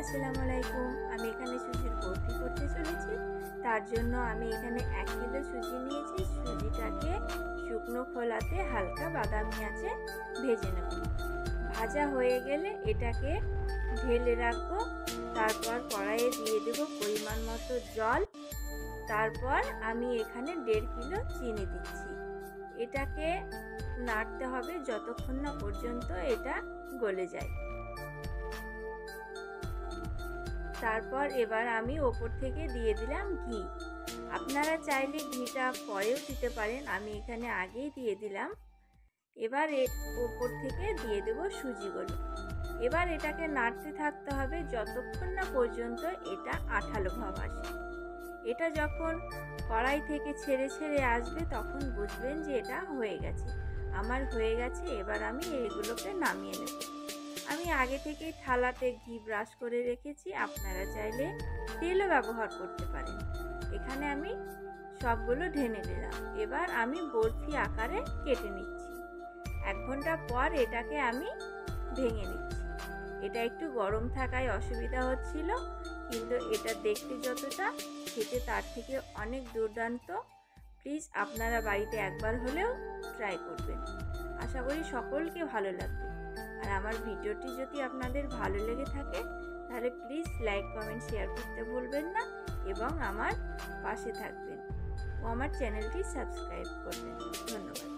আসসালামু আলাইকুম। আমি এখানে সুজির বরফি করতে চলেছি। তার জন্য আমি এখানে 1 কিলো সুজি নিয়েছি। সুজিটাকে শুকনো খোলাতে হালকা বাদামি আঁচে ভেজে নেব। ভাজা হয়ে গেলে এটাকে ঢেলে রাখবো। তারপর কড়াইয়ে দিয়ে দেব পরিমাণ মতো জল। তারপর আমি এখানে 1.5 কিলো চিনি দিচ্ছি। এটাকে নাড়তে হবে যতক্ষণ না পর্যন্ত এটা গলে যায়। তারপর এবার আমি ওপর থেকে দিয়ে দিলাম ঘি। আপনারা চাইলে ঘিটা পরেও দিতে পারেন, আমি এখানে আগেই দিয়ে দিলাম। এবার ওপর থেকে দিয়ে দেব সুজিগুলো। এবার এটাকে নাড়তে থাকতে হবে যতক্ষণ না পর্যন্ত এটা আঠালো ভাব আসে। এটা যখন কড়াই থেকে ছেড়ে ছেড়ে আসবে তখন বুঝবেন যে এটা হয়ে গেছে। আমার হয়ে গেছে। এবার আমি এগুলোকে নামিয়ে নেব। আমি আগে থেকেই থালাতে ঘি ব্রাশ করে রেখেছি, আপনারা চাইলে তেলও ব্যবহার করতে পারেন। এখানে আমি সবগুলো ঢেলে নিলাম। এবার আমি বরফি আকারে কেটে নিচ্ছি। 1 ঘন্টা পর এটাকে আমি ভেঙে নিচ্ছি। এটা একটু গরম থাকায় অসুবিধা হচ্ছিল, কিন্তু এটা দেখতে যতটা খেতে তার থেকে অনেক দুর্দান্ত। প্লিজ আপনারা বাড়িতে একবার হলেও ট্রাই করবেন। আশা করি সকলকে ভালো লাগবে। আর আমার ভিডিওটি যদি আপনাদের ভালো লেগে থাকে তাহলে প্লিজ লাইক, কমেন্ট, শেয়ার করতে ভুলবেন না এবং আমার পাশে থাকবেন ও আমার চ্যানেলটি সাবস্ক্রাইব করবেন। ধন্যবাদ।